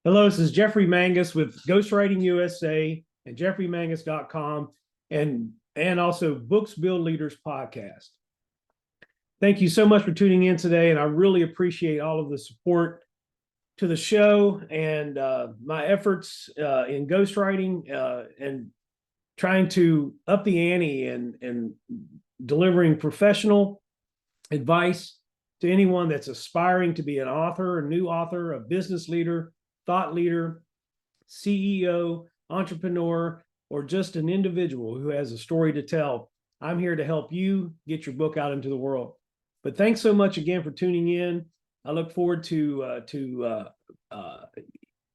Hello, this is Jeffrey Mangus with Ghostwriting USA and jeffreymangus.com and also Books Build Leaders podcast. Thank you so much for tuning in today, and I really appreciate all of the support to the show and my efforts in ghostwriting and trying to up the ante and delivering professional advice to anyone that's aspiring to be an author, a new author, a business leader, thought leader, CEO, entrepreneur, or just an individual who has a story to tell. I'm here to help you get your book out into the world. But thanks so much again for tuning in. I look forward to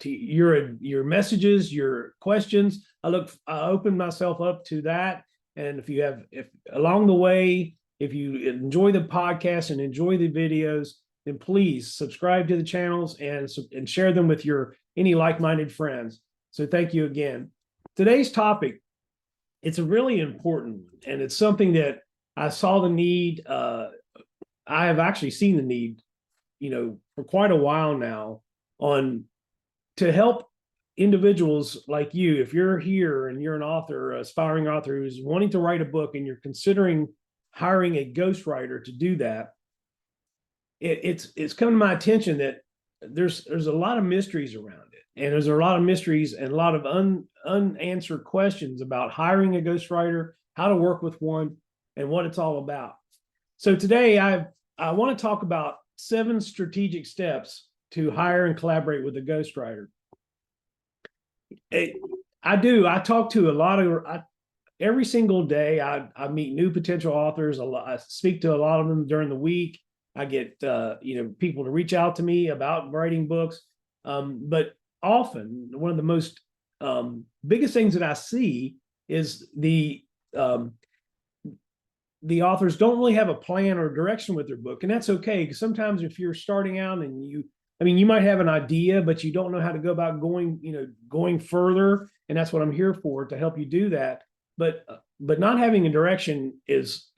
your messages, your questions. I open myself up to that. And if along the way, if you enjoy the podcast and enjoy the videos, then please subscribe to the channels and share them with any like-minded friends. So thank you again. Today's topic, it's a really important one, and it's something that I saw the need. I have actually seen the need, for quite a while now to help individuals like you. If you're here and you're an author, an aspiring author who's wanting to write a book and you're considering hiring a ghostwriter to do that, it's come to my attention that there's a lot of mysteries around it, and there's a lot of mysteries and a lot of unanswered questions about hiring a ghostwriter, how to work with one, and what it's all about. So today I want to talk about 7 strategic steps to hire and collaborate with a ghostwriter. I talk to every single day. I meet new potential authors. I speak to a lot of them during the week. I get people to reach out to me about writing books. But often one of the most biggest things that I see is the authors don't really have a plan or direction with their book. And that's okay, because sometimes if you're starting out and you might have an idea, but you don't know how to go about going further. And that's what I'm here for, to help you do that. But not having a direction is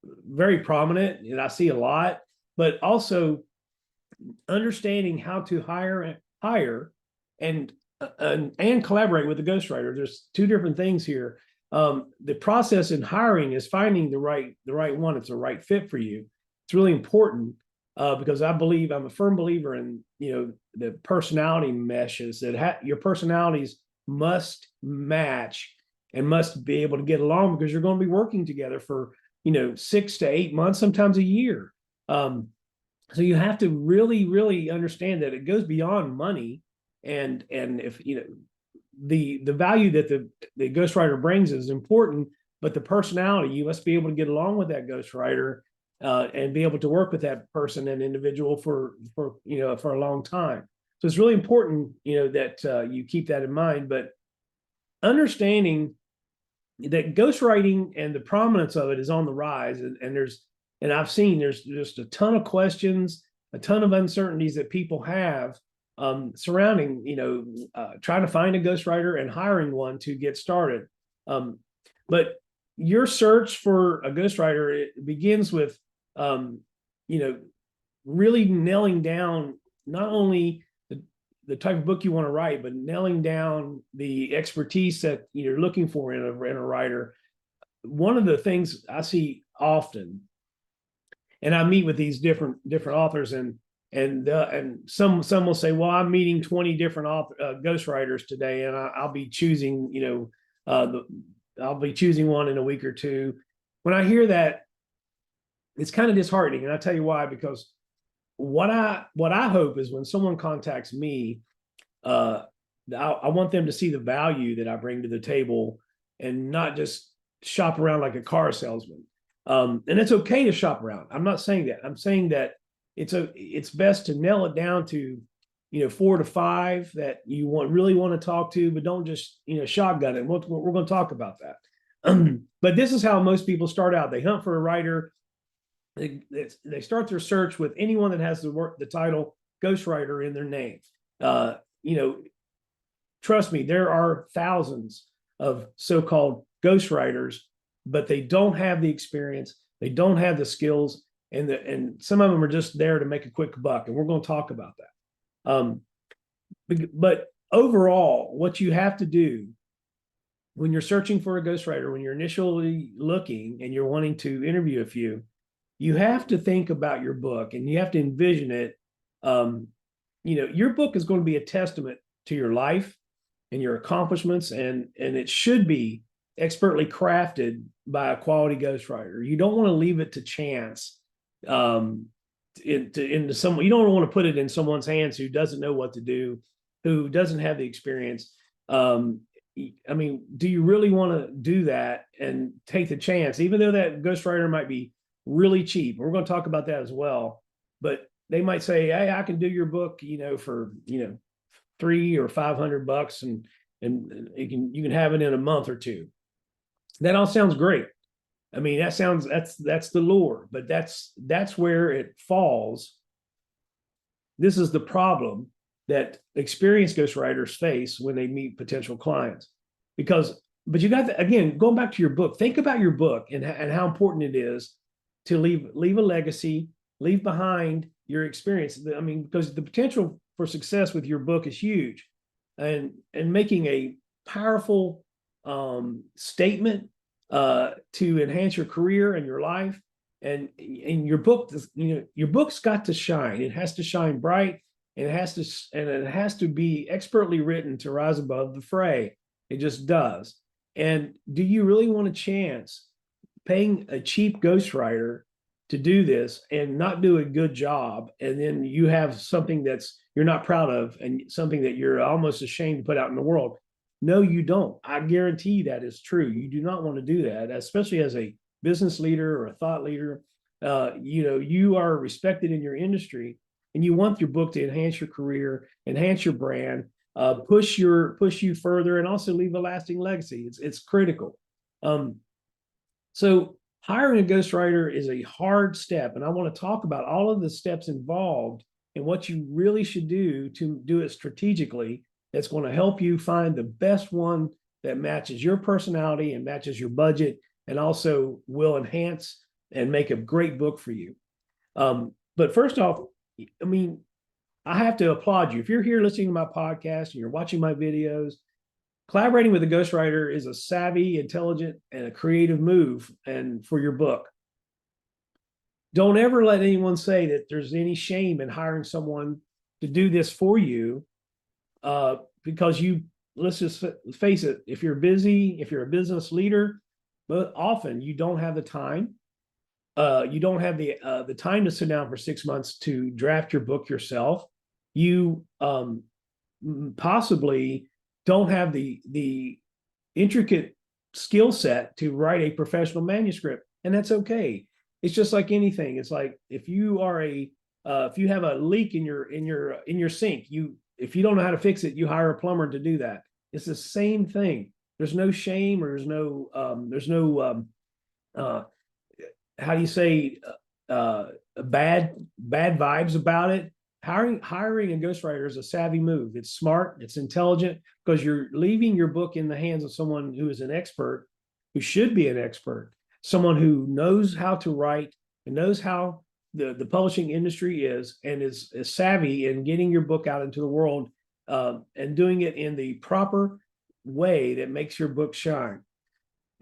very prominent, and I see a lot. But also understanding how to hire and collaborate with a ghostwriter. There's 2 different things here. The process in hiring is finding the right one. It's a right fit for you. It's really important because I'm a firm believer in the personality meshes, that your personalities must match and must be able to get along, because you're going to be working together for 6 to 8 months, sometimes a year. So you have to really, really understand that it goes beyond money, and if the value that the ghostwriter brings is important, but the personality, you must be able to get along with that ghostwriter and be able to work with that person and individual for a long time. So it's really important that you keep that in mind. But understanding that ghostwriting and the prominence of it is on the rise, and I've seen there's just a ton of questions, a ton of uncertainties that people have surrounding trying to find a ghostwriter and hiring one to get started. But your search for a ghostwriter, it begins with really nailing down not only the type of book you want to write, but nailing down the expertise that you're looking for in a writer. One of the things I see often, and I meet with these different authors, and some will say, well, I'm meeting 20 different ghostwriters today, and I'll be choosing I'll be choosing one in a week or two. When I hear that, it's kind of disheartening, and I'll tell you why. Because what I hope is when someone contacts me, I want them to see the value that I bring to the table, and not just shop around like a car salesman. And it's okay to shop around. I'm not saying that. I'm saying that it's best to nail it down to 4 to 5 that you really want to talk to, but don't just shotgun it. We're going to talk about that. But this is how most people start out. They hunt for a writer. They start their search with anyone that has the title ghostwriter in their name. Trust me, there are thousands of so-called ghostwriters, but they don't have the experience, they don't have the skills, and some of them are just there to make a quick buck, and we're going to talk about that. But overall, what you have to do when you're searching for a ghostwriter, when you're initially looking and you're wanting to interview a few, you have to think about your book and you have to envision it. Your book is going to be a testament to your life and your accomplishments, and it should be expertly crafted by a quality ghostwriter. You don't want to leave it to chance. Into someone, you don't want to put it in someone's hands who doesn't know what to do, who doesn't have the experience. Do you really want to do that and take the chance, even though that ghostwriter might be really cheap? We're going to talk about that as well. But they might say, "Hey, I can do your book, for $300 or $500, and you can have it in a month or two." That all sounds great. That's the lure, but that's where it falls. This is the problem that experienced ghostwriters face when they meet potential clients. But you got to, again, going back to your book, think about your book and how important it is to leave a legacy, leave behind your experience. Because the potential for success with your book is huge, and making a powerful statement to enhance your career and your life. And your book, your book's got to shine. It has to shine bright, and it has to be expertly written to rise above the fray. It just does. And do you really want a chance paying a cheap ghostwriter to do this and not do a good job, and then you have something that's you're not proud of and something that you're almost ashamed to put out in the world? No, you don't. I guarantee that is true. You do not want to do that, especially as a business leader or a thought leader. You are respected in your industry, and you want your book to enhance your career, enhance your brand, push you further, and also leave a lasting legacy. It's critical. So hiring a ghostwriter is a hard step, and I want to talk about all of the steps involved and what you really should do to do it strategically. That's going to help you find the best one that matches your personality and matches your budget, and also will enhance and make a great book for you. But first off, I have to applaud you. If you're here listening to my podcast and you're watching my videos, collaborating with a ghostwriter is a savvy, intelligent, and a creative move and for your book. Don't ever let anyone say that there's any shame in hiring someone to do this for you, because let's just face it, if you're busy, if you're a business leader, but often you don't have the time. You don't have the time to sit down for 6 months to draft your book yourself. You possibly don't have the intricate skill set to write a professional manuscript, and that's okay. It's just like anything. It's like if you have a leak in your sink, if you don't know how to fix it, you hire a plumber to do that. It's the same thing. There's no shame, or there's no how do you say, bad vibes about it. Hiring a ghostwriter is a savvy move. It's smart, it's intelligent, because you're leaving your book in the hands of someone who is an expert, who should be an expert, someone who knows how to write and knows how the publishing industry is, and is savvy in getting your book out into the world, and doing it in the proper way that makes your book shine.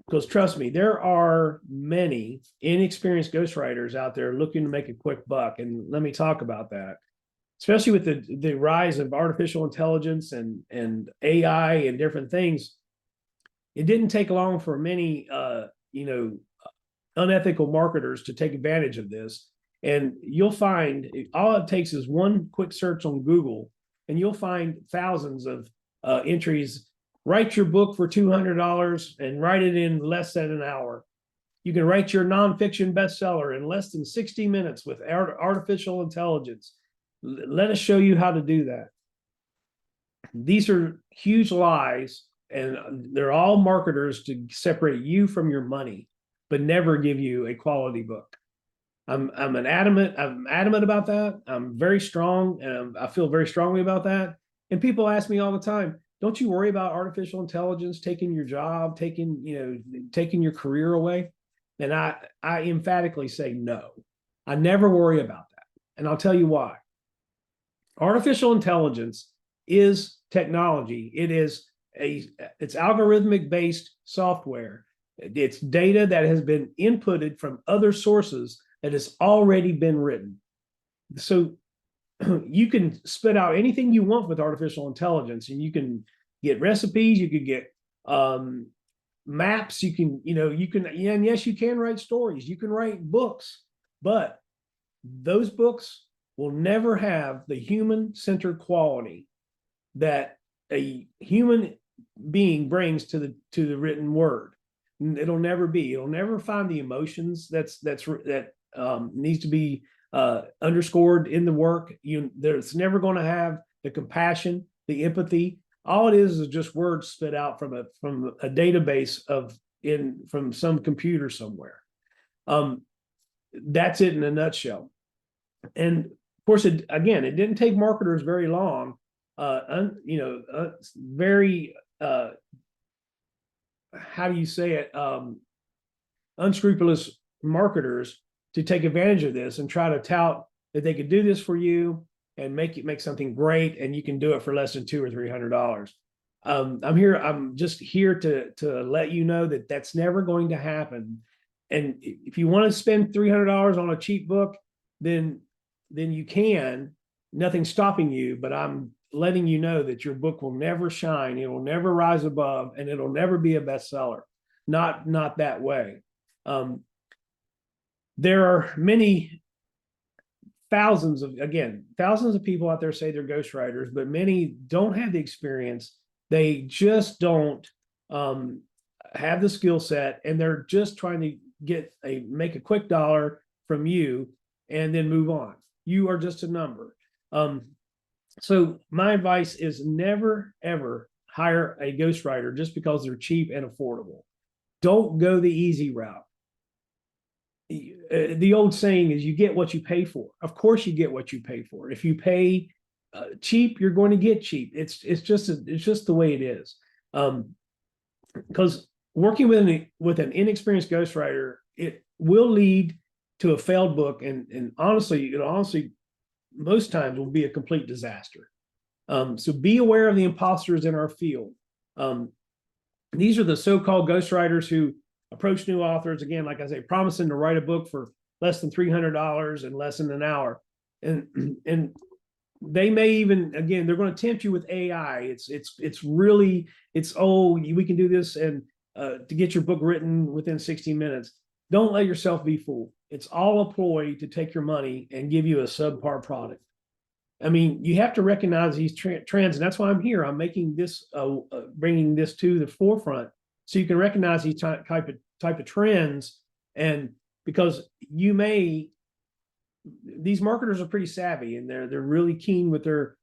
Because trust me, there are many inexperienced ghostwriters out there looking to make a quick buck. And let me talk about that, especially with the rise of artificial intelligence and AI and different things. It didn't take long for many unethical marketers to take advantage of this. And you'll find all it takes is one quick search on Google, and you'll find thousands of entries. Write your book for $200 and write it in less than an hour. You can write your nonfiction bestseller in less than 60 minutes with artificial intelligence. Let us show you how to do that. These are huge lies, and they're all marketers to separate you from your money, but never give you a quality book. I'm adamant about that. I'm very strong, and I feel very strongly about that. And people ask me all the time, don't you worry about artificial intelligence taking your job, taking your career away? And I emphatically say no. I never worry about that. And I'll tell you why. Artificial intelligence is technology. It's algorithmic based software. It's data that has been inputted from other sources that has already been written. So you can spit out anything you want with artificial intelligence, and you can get recipes, you could get maps, and yes, you can write stories, you can write books, but those books will never have the human-centered quality that a human being brings to the written word. It'll never find the emotions that needs to be underscored in the work. There's never going to have the compassion, the empathy. All it is just words spit out from a database from some computer somewhere. That's it in a nutshell. And of course, it didn't take marketers very long. Very how do you say it? Unscrupulous marketers to take advantage of this and try to tout that they could do this for you and make something great, and you can do it for less than $200 or $300. I'm just here to let you know that that's never going to happen. And if you want to spend $300 on a cheap book, then you can. Nothing's stopping you, but I'm letting you know that your book will never shine. It will never rise above, and it'll never be a bestseller. Not that way. There are many thousands of people out there say they're ghostwriters, but many don't have the experience. They just don't have the skill set, and they're just trying to make a quick dollar from you and then move on. You are just a number. So my advice is never, ever hire a ghostwriter just because they're cheap and affordable. Don't go the easy route. The old saying is you get what you pay for. Of course you get what you pay for. If you pay cheap, you're going to get cheap. It's just the way it is. Because working with an inexperienced ghostwriter, it will lead to a failed book, and honestly, most times will be a complete disaster. So be aware of the imposters in our field. These are the so-called ghostwriters who approach new authors, again, like I say, promising to write a book for less than $300 in less than an hour. And they may even, again, they're going to tempt you with AI. We can do this and to get your book written within 60 minutes. Don't let yourself be fooled. It's all a ploy to take your money and give you a subpar product. I mean, you have to recognize these trends, and that's why I'm here. I'm making this, bringing this to the forefront, so you can recognize these type of trends. And because these marketers are pretty savvy, and they're really keen with their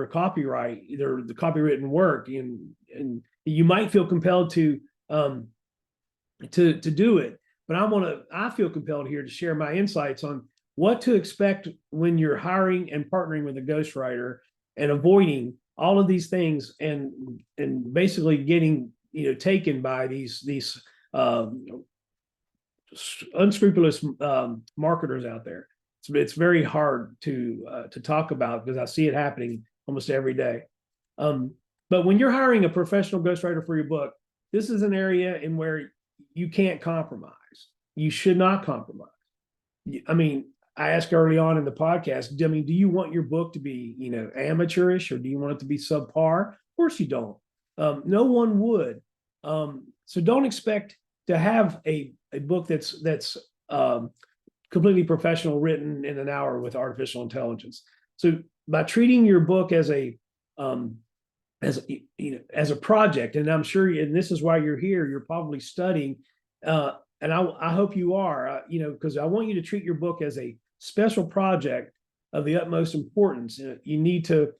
copyright, the copywritten work, and you might feel compelled to do it. But I feel compelled here to share my insights on what to expect when you're hiring and partnering with a ghostwriter, and avoiding all of these things, and basically getting taken by these unscrupulous marketers out there. It's very hard to talk about, because I see it happening almost every day. But when you're hiring a professional ghostwriter for your book, this is an area in where you can't compromise. You should not compromise. I mean, I asked early on in the podcast, do you want your book to be, amateurish, or do you want it to be subpar? Of course you don't. No one would. So don't expect to have a book that's completely professional, written in an hour with artificial intelligence. So by treating your book as a project, and I'm sure, and this is why you're here, you're probably studying, and I hope you are, because I want you to treat your book as a special project of the utmost importance. You need to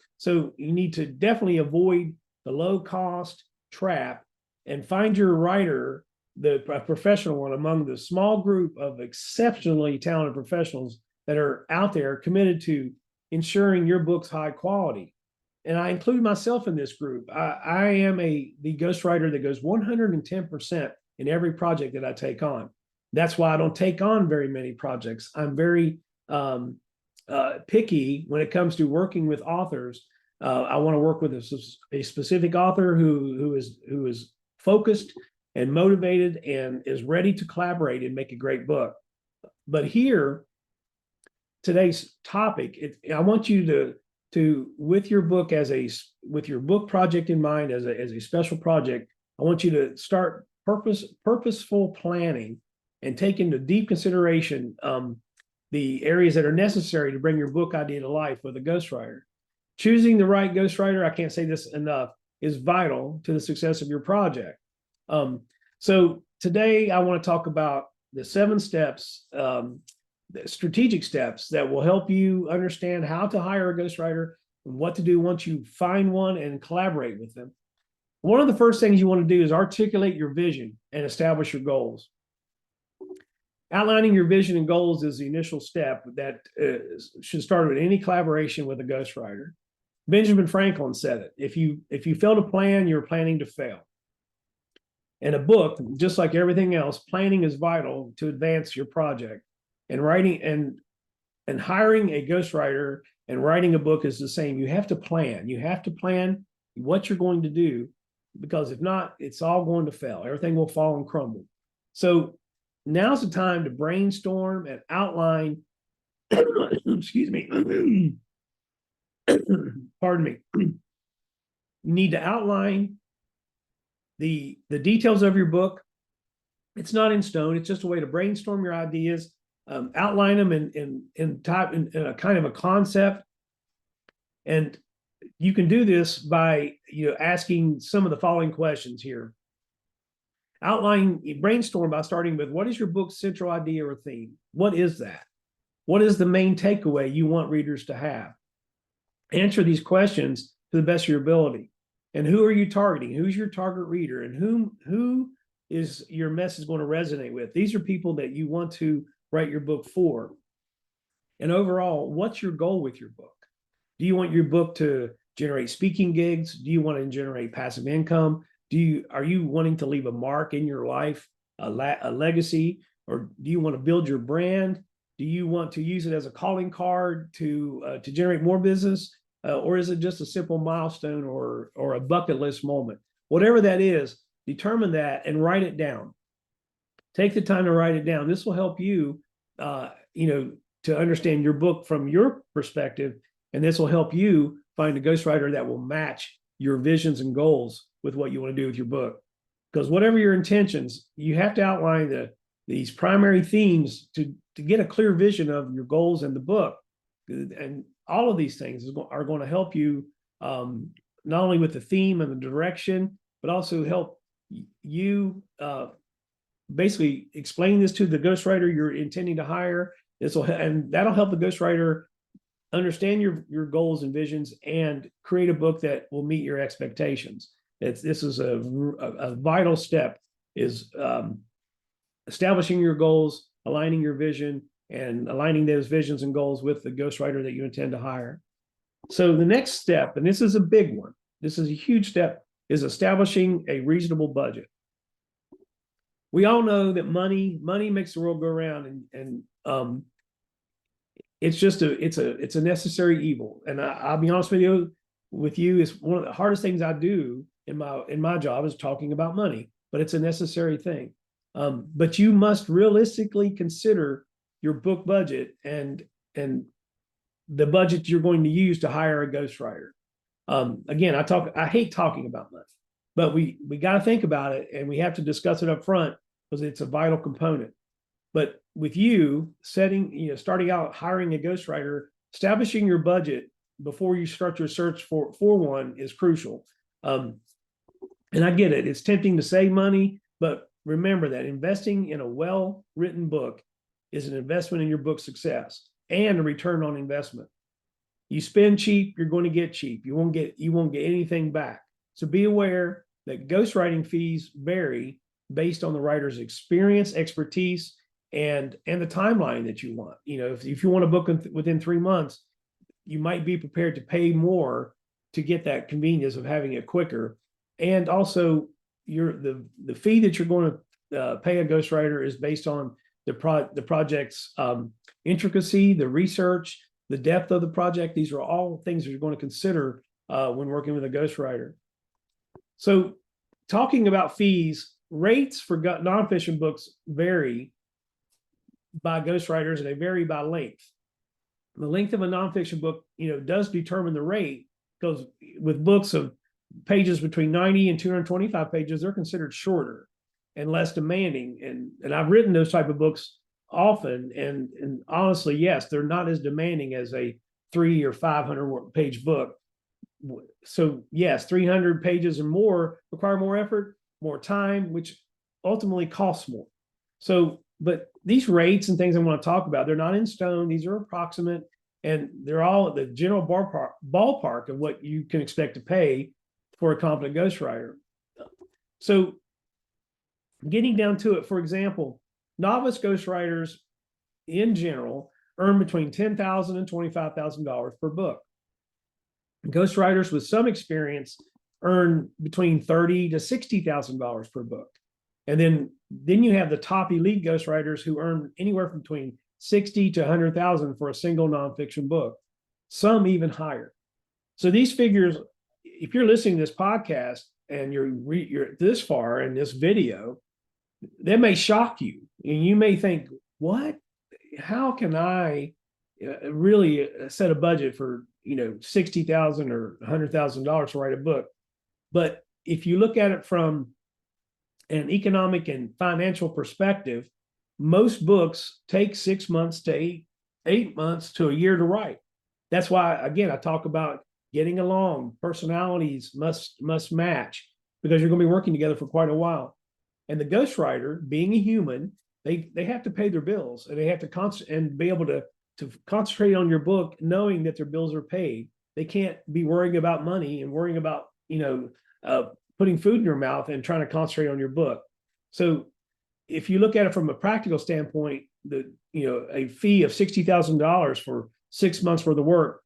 definitely avoid the low cost trap and find your writer, a professional one, among the small group of exceptionally talented professionals that are out there committed to ensuring your book's high quality. And I include myself in this group. I am the ghostwriter that goes 110% in every project that I take on. That's why I don't take on very many projects. I'm very picky when it comes to working with authors, I want to work with a specific author who is focused and motivated and is ready to collaborate and make a great book. But here, today's topic, I want you to with your book with your book project in mind as a special project, I want you to start purposeful planning and take into deep consideration the areas that are necessary to bring your book idea to life with a ghostwriter. Choosing the right ghostwriter, I can't say this enough, is vital to the success of your project. So today I want to talk about the 7 steps, the strategic steps that will help you understand how to hire a ghostwriter and what to do once you find one and collaborate with them. One of the first things you want to do is articulate your vision and establish your goals. Outlining your vision and goals is the initial step that should start with any collaboration with a ghostwriter. Benjamin Franklin said it. If you fail to plan, you're planning to fail. In a book, just like everything else, planning is vital to advance your project. And writing and hiring a ghostwriter and writing a book is the same. You have to plan. You have to plan what you're going to do, because if not, it's all going to fail. Everything will fall and crumble. So now's the time to brainstorm and outline. Excuse me. Pardon me. You need to outline the details of your book. It's not in stone. It's just a way to brainstorm your ideas, outline them in a kind of a concept. And you can do this by asking some of the following questions here. Brainstorm by starting with, what is your book's central idea or theme? What is that? What is the main takeaway you want readers to have? Answer these questions to the best of your ability. And who are you targeting? Who's your target reader? And who is your message going to resonate with? These are people that you want to write your book for. And overall, what's your goal with your book? Do you want your book to generate speaking gigs? Do you want to generate passive income? Are you wanting to leave a mark in your life, a legacy? Or do you want to build your brand? Do you want to use it as a calling card to generate more business? Or is it just a simple milestone or a bucket list moment? Whatever that is, determine that and write it down. Take the time to write it down. This will help you, to understand your book from your perspective, and this will help you find a ghostwriter that will match your visions and goals with what you want to do with your book. Because whatever your intentions, you have to outline these primary themes to get a clear vision of your goals in the book. And all of these things are going to help you not only with the theme and the direction, but also help you basically explain this to the ghostwriter you're intending to hire. And that'll help the ghostwriter understand your goals and visions and create a book that will meet your expectations. This is a vital step, is establishing your goals, aligning your vision, and aligning those visions and goals with the ghostwriter that you intend to hire. So the next step, and this is a big one, this is a huge step, is establishing a reasonable budget. We all know that money makes the world go around, and it's just it's a necessary evil. And I'll be honest with you, it's one of the hardest things I do in my job is talking about money, but it's a necessary thing. But you must realistically consider your book budget and the budget you're going to use to hire a ghostwriter. Again, I hate talking about money, but we got to think about it, and we have to discuss it up front because it's a vital component. But with you starting out hiring a ghostwriter, establishing your budget before you start your search for one is crucial. And I get it. It's tempting to save money, but remember that investing in a well-written book is an investment in your book's success and a return on investment. You spend cheap, you're going to get cheap. You won't get anything back. So be aware that ghostwriting fees vary based on the writer's experience, expertise, and the timeline that you want. If you want a book within 3 months, you might be prepared to pay more to get that convenience of having it quicker. And also, the fee that you're going to pay a ghostwriter is based on the project's intricacy, the research, the depth of the project. These are all things that you're going to consider when working with a ghostwriter. So talking about fees, rates for nonfiction books vary by ghostwriters, and they vary by length. The length of a nonfiction book, does determine the rate, because with books of pages between 90 and 225 pages, they're considered shorter and less demanding. And I've written those type of books often, and honestly, yes, they're not as demanding as a 300 or 500 page book. So yes, 300 pages or more require more effort, more time, which ultimately costs more. So, but these rates and things I want to talk about, they're not in stone. These are approximate, and they're all the general ballpark of what you can expect to pay for a competent ghostwriter. So getting down to it, for example, novice ghostwriters in general earn between $10,000 and $25,000 per book. Ghostwriters with some experience earn between $30,000 to $60,000 per book. And then you have the top elite ghostwriters who earn anywhere from between $60,000 to $100,000 for a single nonfiction book, some even higher. So these figures, if you're listening to this podcast and you're this far in this video, that may shock you. And you may think, what? How can I really set a budget for $60,000 or $100,000 to write a book? But if you look at it from an economic and financial perspective, most books take 6 months to 8 months to a year to write. That's why, again, I talk about getting along. Personalities must match, because you're going to be working together for quite a while. And the ghostwriter, being a human, they have to pay their bills, and they have to be able to concentrate on your book, knowing that their bills are paid. They can't be worrying about money and worrying about putting food in your mouth and trying to concentrate on your book. So if you look at it from a practical standpoint, a fee of $60,000 for 6 months worth of work,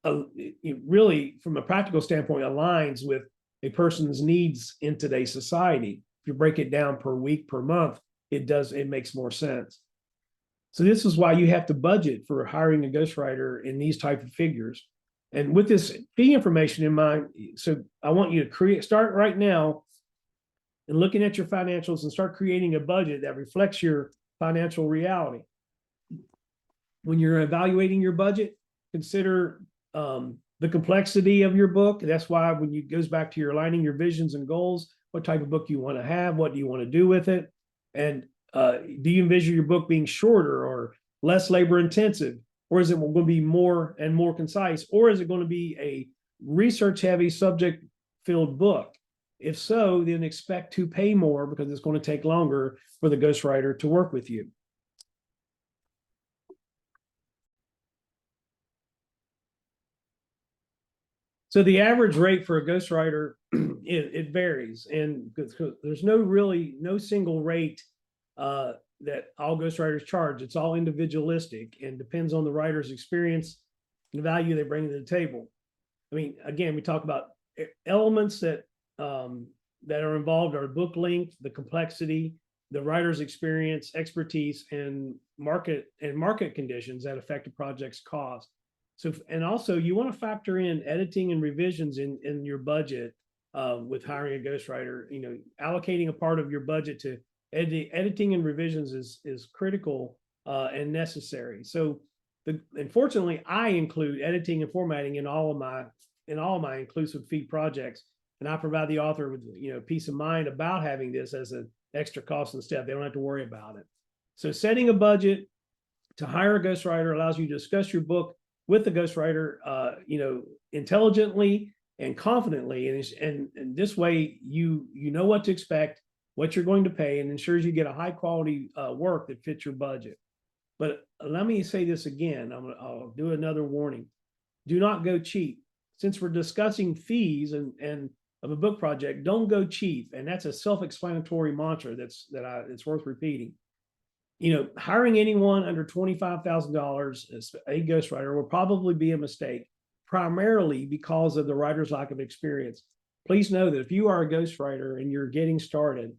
it really, from a practical standpoint, aligns with a person's needs in today's society. If you break it down per week, per month, it makes more sense. So this is why you have to budget for hiring a ghostwriter in these type of figures. And with this fee information in mind, so I want you to start right now and looking at your financials and start creating a budget that reflects your financial reality. When you're evaluating your budget, consider the complexity of your book. That's why when it goes back to your aligning your visions and goals, what type of book you want to have, what do you want to do with it, and do you envision your book being shorter or less labor intensive, or is it going to be more and more concise, or is it going to be a research heavy subject filled book? If so, then expect to pay more, because it's going to take longer for the ghostwriter to work with you. So the average rate for a ghostwriter, it varies, and there's no single rate that all ghostwriters charge. It's all individualistic and depends on the writer's experience and the value they bring to the table. I mean, again, we talk about elements that are involved are book length, the complexity, the writer's experience, expertise, and market conditions that affect a project's cost. So, and also you want to factor in editing and revisions in your budget with hiring a ghostwriter. Allocating a part of your budget to editing and revisions is critical and necessary. So, unfortunately, I include editing and formatting in all of my inclusive fee projects, and I provide the author with peace of mind about having this as an extra cost and step. They don't have to worry about it. So, setting a budget to hire a ghostwriter allows you to discuss your book with the ghostwriter, intelligently and confidently, and this way you know what to expect, what you're going to pay, and ensures you get a high quality work that fits your budget. But let me say this again. I'll do another warning. Do not go cheap. Since we're discussing fees and of a book project, don't go cheap. And that's a self-explanatory mantra it's worth repeating. Hiring anyone under $25,000 as a ghostwriter will probably be a mistake, primarily because of the writer's lack of experience. Please know that if you are a ghostwriter and you're getting started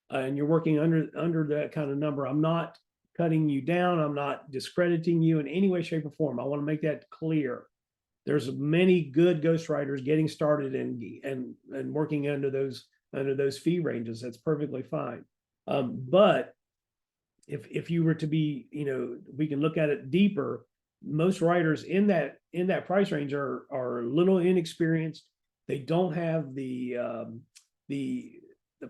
and you're working under that kind of number, I'm not cutting you down. I'm not discrediting you in any way, shape, or form. I want to make that clear. there's many good ghostwriters getting started and working under those fee ranges. That's perfectly fine. But if you were to be, we can look at it deeper. Most writers in that price range are a little inexperienced. They don't have the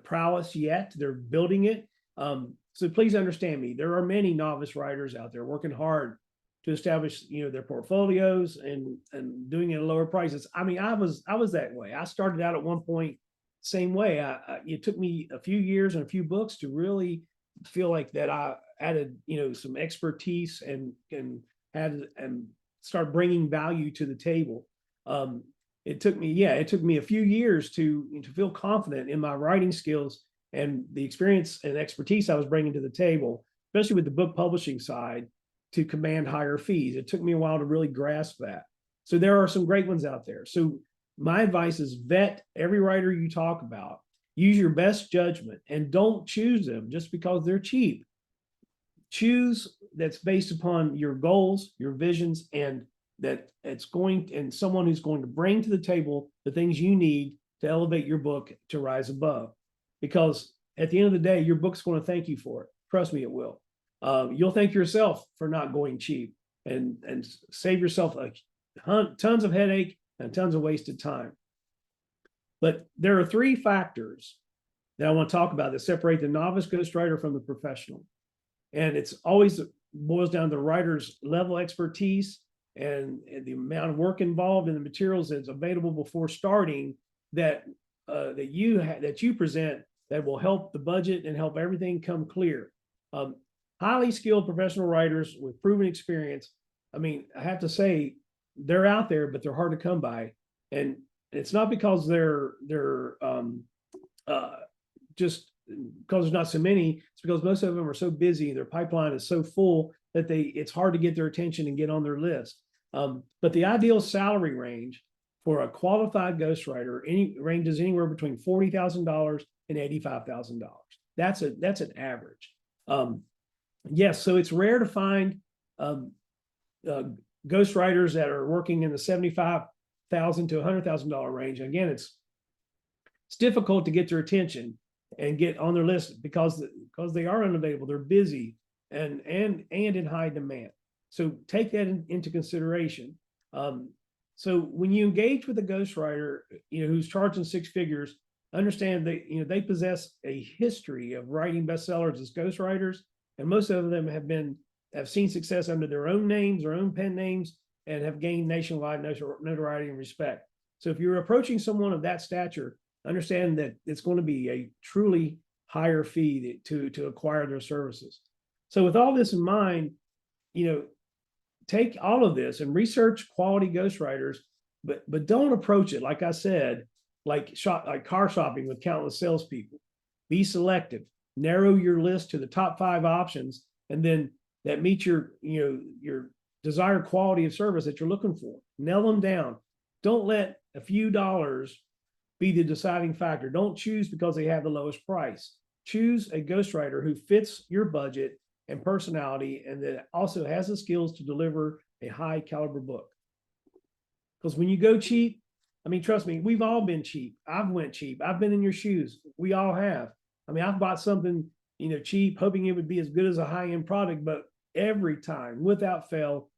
prowess yet. They're building it. So please understand me. There are many novice writers out there working hard to establish, their portfolios and doing it at lower prices. I mean, I was that way. I started out at one point same way. It took me a few years and a few books to really feel like that I added, some expertise and start bringing value to the table. It took me a few years to feel confident in my writing skills and the experience and expertise I was bringing to the table, especially with the book publishing side, to command higher fees. It took me a while to really grasp that. So there are some great ones out there. So my advice is vet every writer you talk about. Use your best judgment and don't choose them just because they're cheap. Choose that's based upon your goals, your visions, and that and someone who's going to bring to the table the things you need to elevate your book to rise above. Because at the end of the day, your book's going to thank you for it. Trust me, it will. You'll thank yourself for not going cheap and save yourself tons of headache and tons of wasted time. But there are 3 factors that I want to talk about that separate the novice ghostwriter from the professional. And it's always boils down to the writer's level of expertise and the amount of work involved in the materials that's available before starting that you present that will help the budget and help everything come clear. Highly skilled professional writers with proven experience. I mean, I have to say they're out there, but they're hard to come by. And it's not because they're just because there's not so many. It's because most of them are so busy. Their pipeline is so full that it's hard to get their attention and get on their list. But the ideal salary range for a qualified ghostwriter ranges anywhere between $40,000 and $85,000. That's an average. Yes, so it's rare to find ghostwriters that are working in the $75,000 to $100,000 range. Again, it's difficult to get their attention and get on their list because they are unavailable. They're busy and in high demand. So take that into consideration. So when you engage with a ghostwriter, who's charging 6 figures, understand that they possess a history of writing bestsellers as ghostwriters, and most of them have seen success under their own names, their own pen names, and have gained nationwide notoriety and respect. So if you're approaching someone of that stature, understand that it's going to be a truly higher fee to acquire their services. So with all this in mind, take all of this and research quality ghostwriters, but don't approach it, like I said, like car shopping with countless salespeople. Be selective. Narrow your list to the top 5 options, and then that meet your desired quality of service that you're looking for. Nail them down. Don't let a few dollars be the deciding factor. Don't choose because they have the lowest price. Choose a ghostwriter who fits your budget and personality, and that also has the skills to deliver a high caliber book. Because when you go cheap, I mean, trust me, we've all been cheap. I've went cheap. I've been in your shoes. We all have. I mean, I've bought something, cheap, hoping it would be as good as a high-end product, but every time, without fail,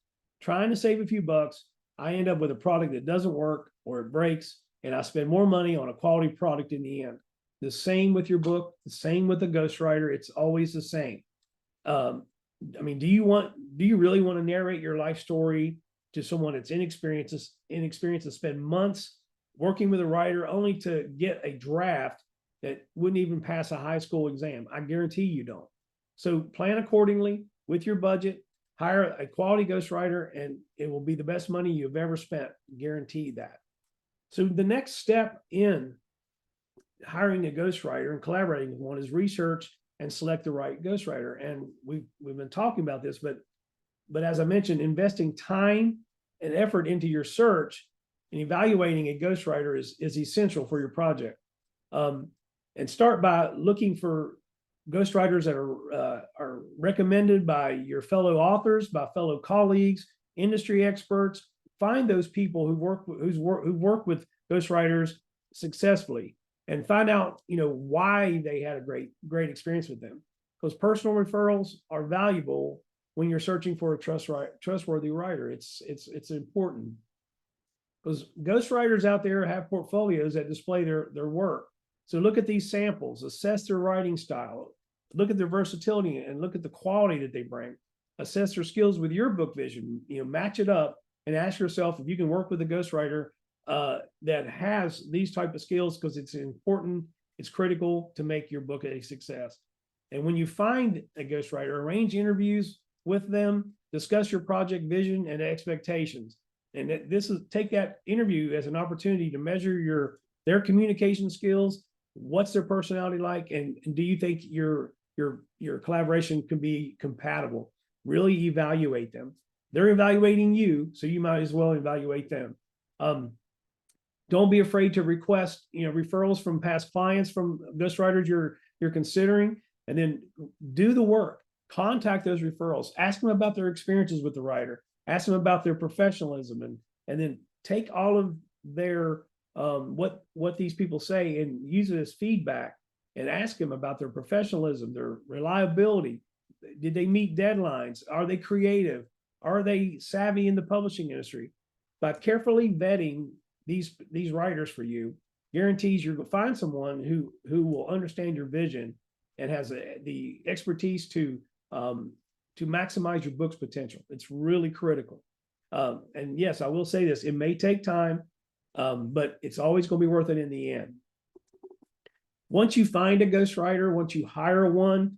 trying to save a few bucks, I end up with a product that doesn't work or it breaks, and I spend more money on a quality product in the end. The same with your book, the same with the ghostwriter. It's always the same. I mean, do you really want to narrate your life story to someone that's inexperienced and spend months working with a writer only to get a draft that wouldn't even pass a high school exam? I guarantee you don't. So plan accordingly with your budget, hire a quality ghostwriter, and it will be the best money you've ever spent. Guarantee that. So the next step in hiring a ghostwriter and collaborating with one is research and select the right ghostwriter. And we've been talking about this, but as I mentioned, investing time and effort into your search and evaluating a ghostwriter is essential for your project. And start by looking for ghostwriters that are recommended by your fellow authors, by fellow colleagues, industry experts, find those people who work with ghostwriters successfully, and find out, why they had a great experience with them. Because personal referrals are valuable when you're searching for a trustworthy writer. It's important, because ghostwriters out there have portfolios that display their work. So look at these samples, assess their writing style, look at their versatility, and look at the quality that they bring. Assess their skills with your book vision, match it up, and ask yourself if you can work with a ghostwriter that has these type of skills, because it's important, it's critical to make your book a success. And when you find a ghostwriter, arrange interviews with them, discuss your project vision and expectations. And take that interview as an opportunity to measure their communication skills. What's their personality like, and do you think your collaboration can be compatible? Really evaluate them. They're evaluating you, so you might as well evaluate them. Don't be afraid to request referrals from past clients, from ghostwriters you're considering, and then do the work. Contact those referrals. Ask them about their experiences with the writer. Ask them about their professionalism, and then take all of their what these people say and use it as feedback, and ask them about their professionalism, their reliability. Did they meet deadlines? Are they creative? Are they savvy in the publishing industry? By carefully vetting these writers for you, guarantees you're going to find someone who will understand your vision and has the expertise to maximize your book's potential. It's really critical. And yes, I will say this, it may take time, but it's always going to be worth it in the end. Once you find a ghostwriter, once you hire one,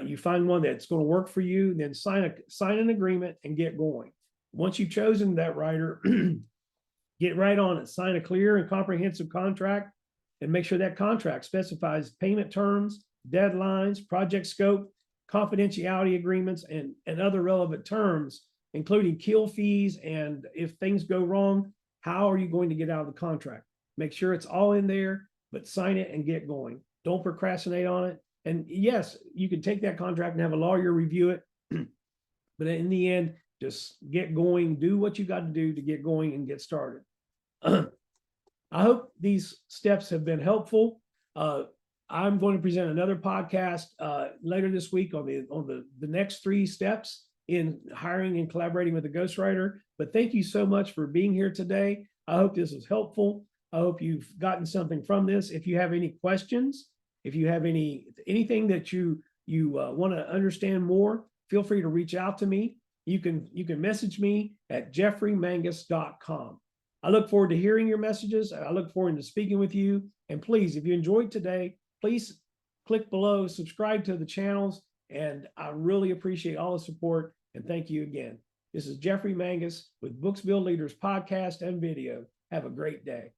you find one that's going to work for you, then sign an agreement and get going. Once you've chosen that writer, get right on it. Sign a clear and comprehensive contract, and make sure that contract specifies payment terms, deadlines, project scope, confidentiality agreements, and other relevant terms, including kill fees, and if things go wrong, how are you going to get out of the contract? Make sure it's all in there, but sign it and get going. Don't procrastinate on it. And yes, you can take that contract and have a lawyer review it, but in the end, just get going, do what you got to do to get going and get started. I hope these steps have been helpful. I'm going to present another podcast later this week on the next 3 steps in hiring and collaborating with a ghostwriter. But thank you so much for being here today. I hope this was helpful. I hope you've gotten something from this. If you have any questions, if you have anything that you want to understand more, feel free to reach out to me. You can message me at jeffreymangus.com. I look forward to hearing your messages. I look forward to speaking with you. And please, if you enjoyed today, please click below, subscribe to the channels, and I really appreciate all the support. And thank you again. This is Jeffrey Mangus with Books Build Leaders podcast and video. Have a great day.